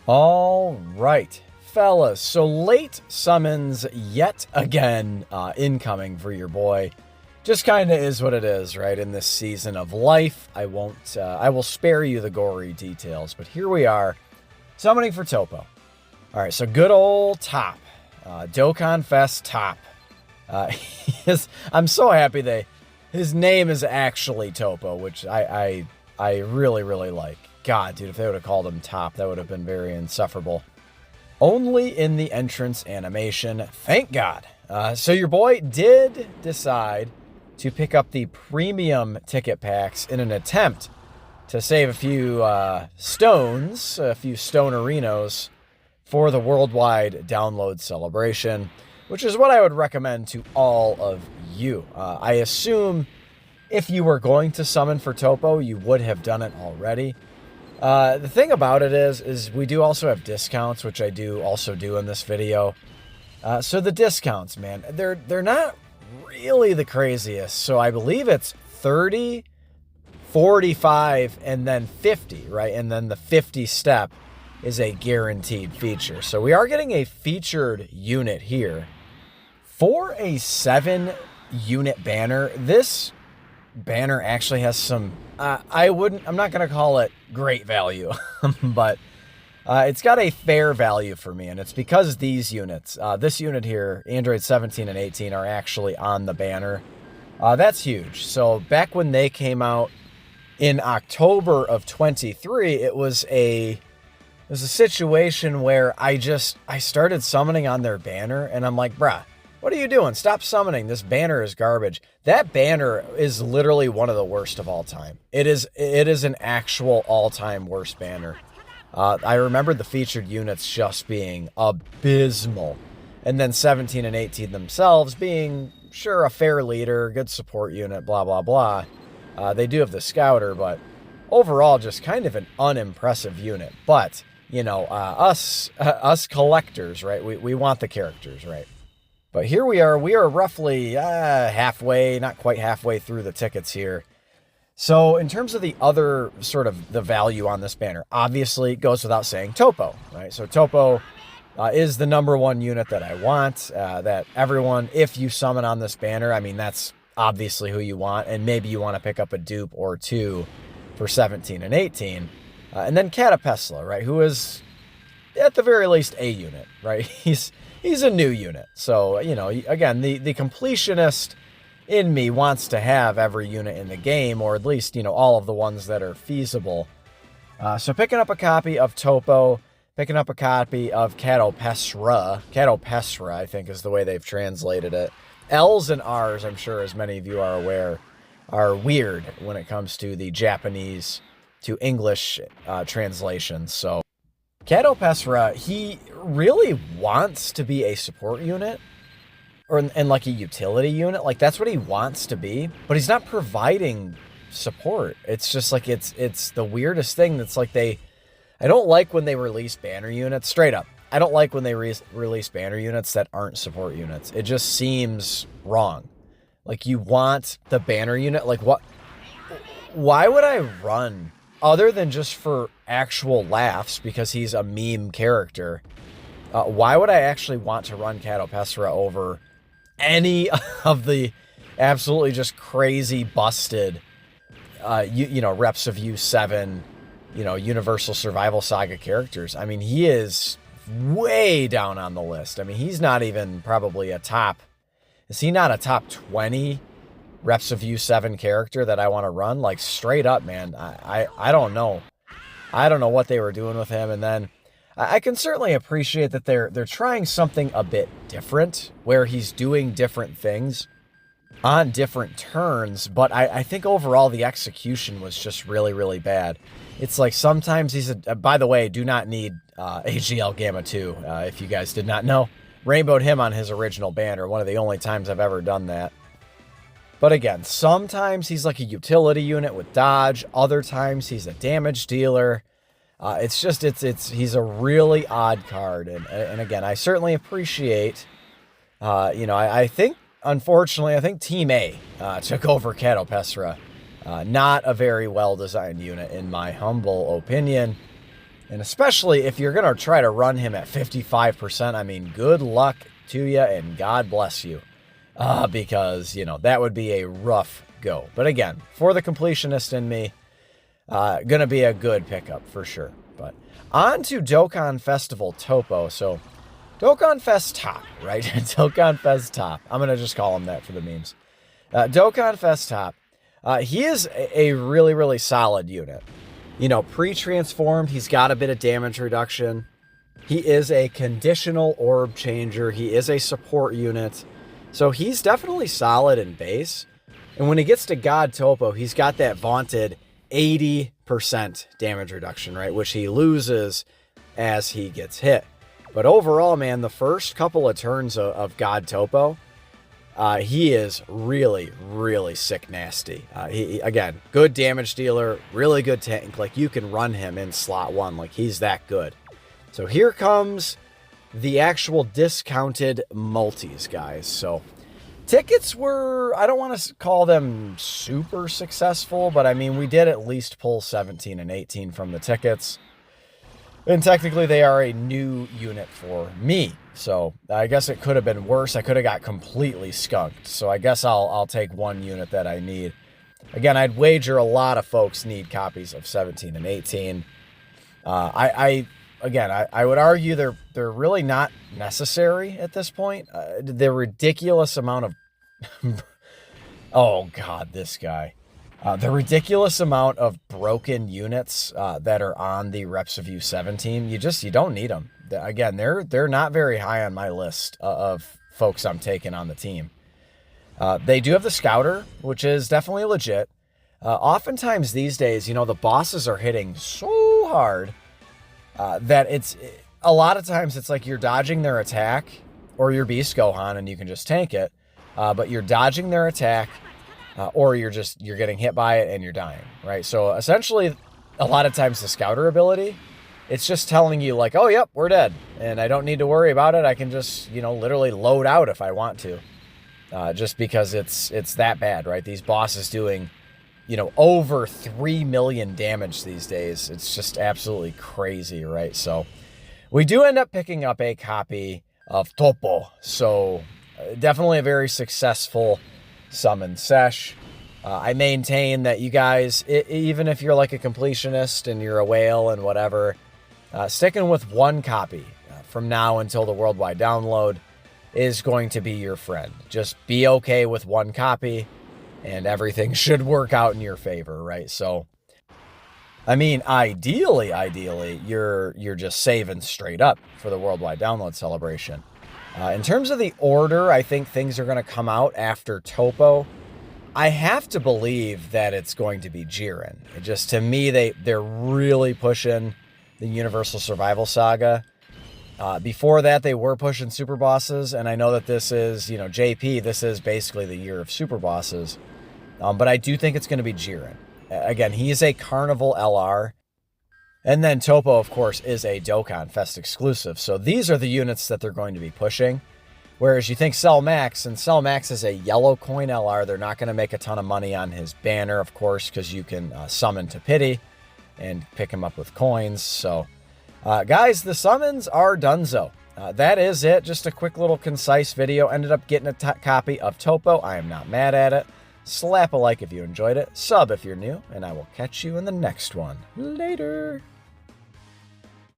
All right, fellas. So late summons yet again incoming for your boy. Just kind of is what it is, right? In this season of life, I will spare you the gory details, but here we are, summoning for Topo. All right, so good old Top, DOKKANFEST Top. I'm so happy his name is actually Topo, which I really, really like. God, dude, if they would have called him Top, that would have been very insufferable. Only in the entrance animation, thank God. So your boy did decide to pick up the premium ticket packs in an attempt to save a few stones, a few stonerinos for the worldwide download celebration, which is what I would recommend to all of you. I assume if you were going to summon for Topo, you would have done it already. The thing about it is we do also have discounts, which I do also do in this video. So the discounts, man, they're not really the craziest. So I believe it's 30, 45, and then 50, right? And then the 50 step is a guaranteed feature. So we are getting a featured unit here. For a 7-unit banner, this banner actually has some, I'm not going to call it great value, but it's got a fair value for me, and it's because these units, this unit here, Android 17 and 18, are actually on the banner. That's huge. So back when they came out in October of 23, it was a situation where I started summoning on their banner, and I'm like, bruh, what are you doing? Stop summoning. This banner is garbage. That banner is literally one of the worst of all time. It is an actual all-time worst banner. I remember the featured units just being abysmal. And then 17 and 18 themselves being, sure, a fair leader, good support unit, blah, blah, blah. They do have the Scouter, but overall just kind of an unimpressive unit. But, you know, us collectors, right? We want the characters, right? But here we are roughly halfway, not quite halfway through the tickets here. So in terms of the other sort of the value on this banner, obviously it goes without saying Topo, right? So Topo is the #1 unit that I want, that everyone, if you summon on this banner, I mean, that's obviously who you want, and maybe you want to pick up a dupe or two for 17 and 18. And then Catapesla, right, who is at the very least a unit, right? He's a new unit. So, you know, again, the completionist in me wants to have every unit in the game, or at least, you know, all of the ones that are feasible. So picking up a copy of Topo, picking up a copy of Catopesra, I think is the way they've translated it. L's and R's, I'm sure, as many of you are aware, are weird when it comes to the Japanese to English translations. So Catopesra, he really wants to be a support unit, and like a utility unit. Like, that's what he wants to be, but he's not providing support. It's just like, it's the weirdest thing. That's like I don't like when they release banner units, straight up. I don't like when they release banner units that aren't support units. It just seems wrong. Like, you want the banner unit, like, why would I run, other than just for actual laughs, because he's a meme character, why would I actually want to run Catopesra over any of the absolutely just crazy busted, you know, reps of U7, you know, Universal Survival Saga characters? I mean, he is way down on the list. I mean, he's not even probably a top, is he not a top 20 reps of U7 character that I want to run? Like, straight up, man, I don't know. I don't know what they were doing with him. And then I can certainly appreciate that they're trying something a bit different, where he's doing different things on different turns, but I think overall the execution was just really, really bad. It's like sometimes he's by the way, do not need AGL Gamma 2, if you guys did not know. Rainbowed him on his original banner, one of the only times I've ever done that. But again, sometimes he's like a utility unit with dodge, other times he's a damage dealer. It's just, he's a really odd card. And again, I certainly appreciate, you know, I think, unfortunately, I think Team A took over Catopesra. Not a very well-designed unit, in my humble opinion. And especially if you're going to try to run him at 55%, I mean, good luck to you and God bless you. Because, you know, that would be a rough go. But again, for the completionist in me, going to be a good pickup for sure. But on to Dokkan Festival Topo. So Dokkan Fest Top, right? Dokkan Fest Top. I'm going to just call him that for the memes. Dokkan Fest Top. He is a really, really solid unit. You know, pre-transformed, he's got a bit of damage reduction. He is a conditional orb changer. He is a support unit. So he's definitely solid in base. And when he gets to God Topo, he's got that vaunted 80% damage reduction, right? Which he loses as he gets hit. But overall, man, the first couple of turns of God Topo, he is really, really sick nasty. He again, good damage dealer, really good tank. Like, you can run him in slot 1. Like, he's that good. So here comes the actual discounted multis, guys. So tickets were, I don't want to call them super successful, but I mean, we did at least pull 17 and 18 from the tickets. And technically, they are a new unit for me. So I guess it could have been worse. I could have got completely skunked. So I guess I'll take one unit that I need. Again, I'd wager a lot of folks need copies of 17 and 18. I would argue they're really not necessary at this point. The ridiculous amount of oh god, this guy. The ridiculous amount of broken units that are on the Reps of U17, you don't need them. Again, they're not very high on my list of folks I'm taking on the team. They do have the Scouter, which is definitely legit. Oftentimes these days, you know, the bosses are hitting so hard that a lot of times it's like you're dodging their attack, or your Beast Gohan and you can just tank it, but you're dodging their attack, or you're getting hit by it and you're dying, right? So essentially, a lot of times the Scouter ability, it's just telling you like, oh, yep, we're dead, and I don't need to worry about it. I can just, you know, literally load out if I want to, just because it's that bad, right? These bosses doing, you know, over 3 million damage these days. It's just absolutely crazy, right? So we do end up picking up a copy of Topo. So definitely a very successful summon sesh. I maintain that you guys, even if you're like a completionist and you're a whale and whatever, sticking with one copy from now until the worldwide download is going to be your friend. Just be okay with one copy, and everything should work out in your favor, right? So, I mean, ideally, you're just saving straight up for the worldwide download celebration. In terms of the order, I think things are going to come out after Topo. I have to believe that it's going to be Jiren. It just, to me, they're really pushing the Universal Survival Saga. Before that, they were pushing super bosses, and I know that this is, you know, JP, this is basically the year of super bosses. But I do think it's going to be Jiren. Again, he's a Carnival LR. And then Topo, of course, is a Dokkan Fest exclusive. So these are the units that they're going to be pushing. Whereas you think Cell Max, and Cell Max is a yellow coin LR. They're not going to make a ton of money on his banner, of course, because you can summon to pity and pick him up with coins. So, guys, the summons are donezo. That is it. Just a quick little concise video. Ended up getting a copy of Topo. I am not mad at it. Slap a like if you enjoyed it. Sub if you're new. And I will catch you in the next one. Later.